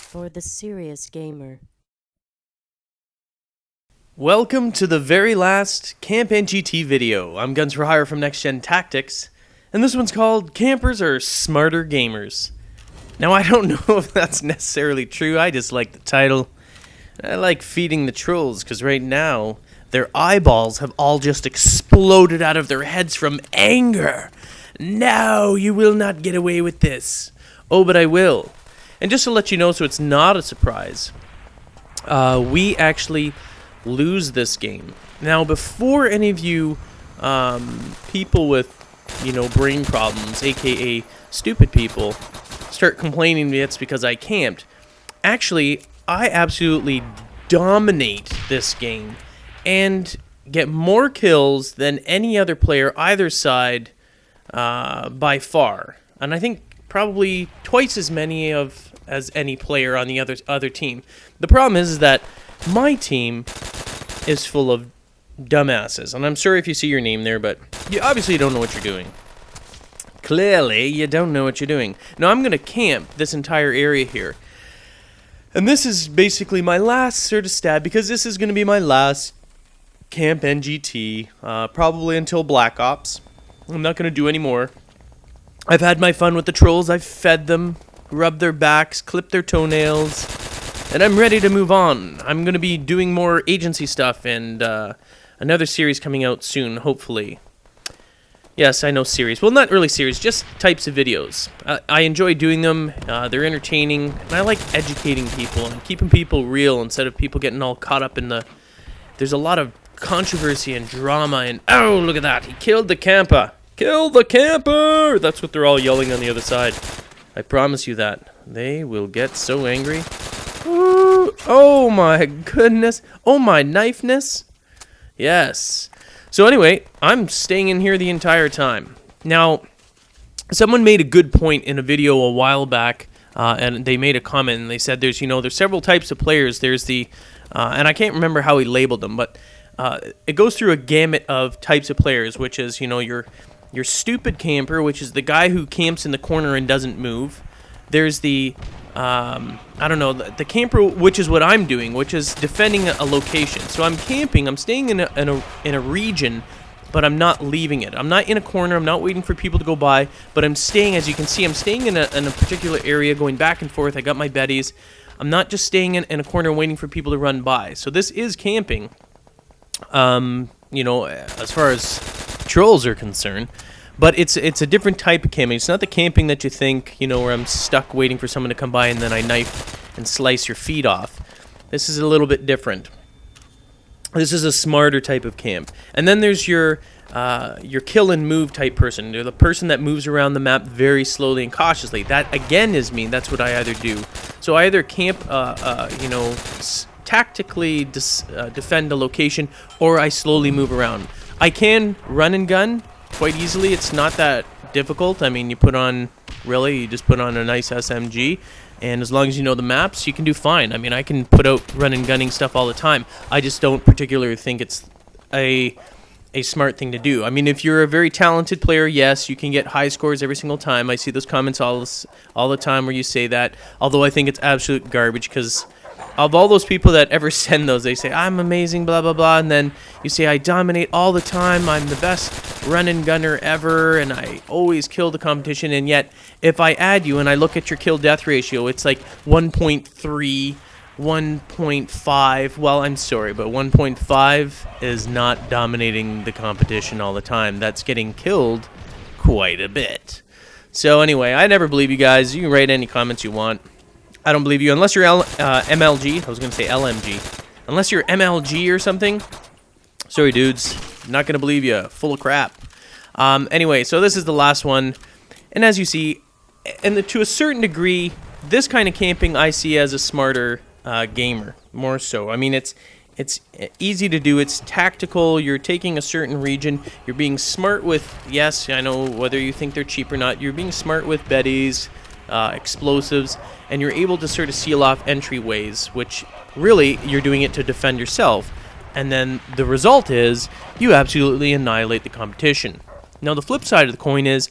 for the serious gamer. Welcome to the very last Camp NGT video. I'm Guns for Hire from NextGenTactics, and this one's called Campers Are Smarter Gamers. Now, I don't know if that's necessarily true. I just like the title. I like feeding the trolls, because right now, their eyeballs have all just exploded out of their heads from anger. No, you will not get away with this. Oh, but I will. And just to let you know, so it's not a surprise, we actually lose this game. Now, before any of you people with, brain problems, aka stupid people, start complaining it's because I camped, actually, I absolutely dominate this game and get more kills than any other player either side by far. And I think probably twice as many as any player on the other team. The problem is that my team is full of dumbasses, and I'm sorry if you see your name there, but you obviously don't know what you're doing. Clearly, you don't know what you're doing. Now, I'm going to camp this entire area here, and this is basically my last sort of stab, because this is going to be my last Camp NGT, probably until Black Ops. I'm not going to do any more. I've had my fun with the trolls. I've fed them, rubbed their backs, clipped their toenails, and I'm ready to move on. I'm going to be doing more agency stuff and another series coming out soon, hopefully. Yes, I know series. Well, not really series, just types of videos. I enjoy doing them. They're entertaining, and I like educating people and keeping people real instead of people getting all caught up in the... There's a lot of controversy and drama and, oh, look at that, he killed the camper. Kill the camper! That's what they're all yelling on the other side. I promise you that. They will get so angry. Ooh, oh my goodness. Oh my knifeness. Yes. So anyway, I'm staying in here the entire time. Now, someone made a good point in a video a while back, and they made a comment, and they said there's several types of players. There's the, and I can't remember how he labeled them, but it goes through a gamut of types of players, which is, your stupid camper, which is the guy who camps in the corner and doesn't move. There's the, the camper, which is what I'm doing, which is defending a location. So I'm camping, I'm staying in a region, but I'm not leaving it. I'm not in a corner, I'm not waiting for people to go by, but I'm staying, as you can see, I'm staying in a particular area, going back and forth. I got my betties. I'm not just staying in a corner waiting for people to run by. So this is camping, as far as trolls are concerned, but it's a different type of camping. It's not the camping that you think, where I'm stuck waiting for someone to come by and then I knife and slice your feet off. This is a little bit different. This is a smarter type of camp. And then there's your kill and move type person. You're the person that moves around the map very slowly and cautiously. That again is me. That's what I either do. So I either camp, tactically defend a location, or I slowly move around. I can run and gun quite easily. It's not that difficult. I mean, you just put on a nice SMG, and as long as you know the maps, you can do fine. I mean, I can put out run and gunning stuff all the time. I just don't particularly think it's a smart thing to do. I mean, if you're a very talented player, yes, you can get high scores every single time. I see those comments all the time where you say that, although I think it's absolute garbage, because of all those people that ever send those, they say, I'm amazing, blah, blah, blah, and then you say, I dominate all the time, I'm the best run and gunner ever, and I always kill the competition, and yet, if I add you and I look at your kill-death ratio, it's like 1.3, 1.5, well, I'm sorry, but 1.5 is not dominating the competition all the time. That's getting killed quite a bit. So anyway, I never believe you guys. You can write any comments you want. I don't believe you unless you're MLG. I was going to say LMG. Unless you're MLG or something. Sorry, dudes. Not going to believe you. Full of crap. Anyway, so this is the last one. And as you see, and to a certain degree, this kind of camping I see as a smarter gamer. More so. I mean, it's easy to do. It's tactical. You're taking a certain region. You're being smart with, yes, I know whether you think they're cheap or not. You're being smart with betties, explosives, and you're able to sort of seal off entryways, which really you're doing it to defend yourself. And then the result is you absolutely annihilate the competition. Now the flip side of the coin is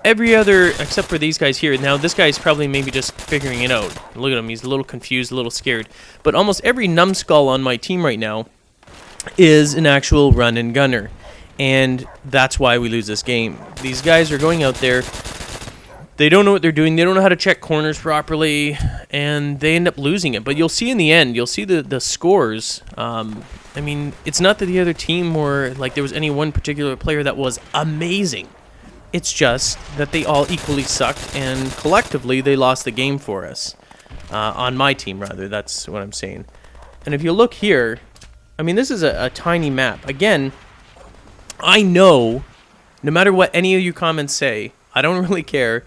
every other, except for these guys here. Now, this guy's probably maybe just figuring it out. Look at him. He's a little confused, a little scared. But almost every numbskull on my team right now is an actual run and gunner. And that's why we lose this game. These guys are going out there. They don't know what they're doing. They don't know how to check corners properly, and they end up losing it. But you'll see in the end, you'll see the scores. I mean, it's not that the other team were, like, there was any one particular player that was amazing. It's just that they all equally sucked, and collectively, they lost the game for us. On my team, rather. That's what I'm saying. And if you look here, I mean, this is a tiny map. Again, I know, no matter what any of you comments say, I don't really care,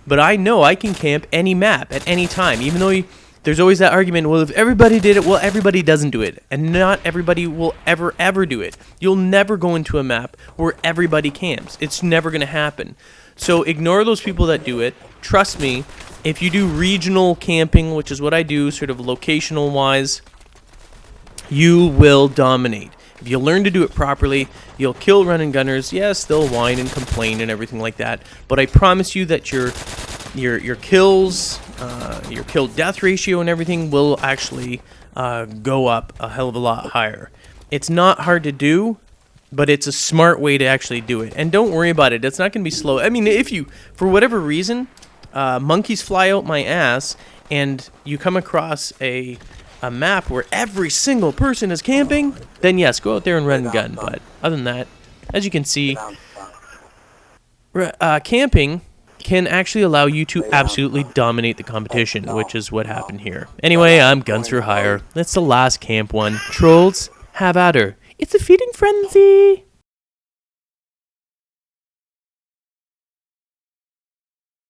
but I know I can camp any map at any time, even though there's always that argument, well, if everybody did it, well, everybody doesn't do it, and not everybody will ever do it. You'll never go into a map where everybody camps. It's never going to happen. So ignore those people that do it. Trust me, if you do regional camping, which is what I do, sort of locational-wise, you will dominate. If you learn to do it properly, you'll kill run and gunners. Yes, they'll whine and complain and everything like that, but I promise you that your kills, your kill death ratio and everything will actually go up a hell of a lot higher. It's not hard to do, but it's a smart way to actually do it. And don't worry about it. It's not going to be slow. I mean, if you, for whatever reason, monkeys fly out my ass and you come across a map where every single person is camping, then yes, go out there and run and gun. But other than that, as you can see, camping can actually allow you to absolutely dominate the competition, which is what happened here. Anyway, I'm Guns for Hire. That's the last camp one. Trolls, have at her. It's a feeding frenzy!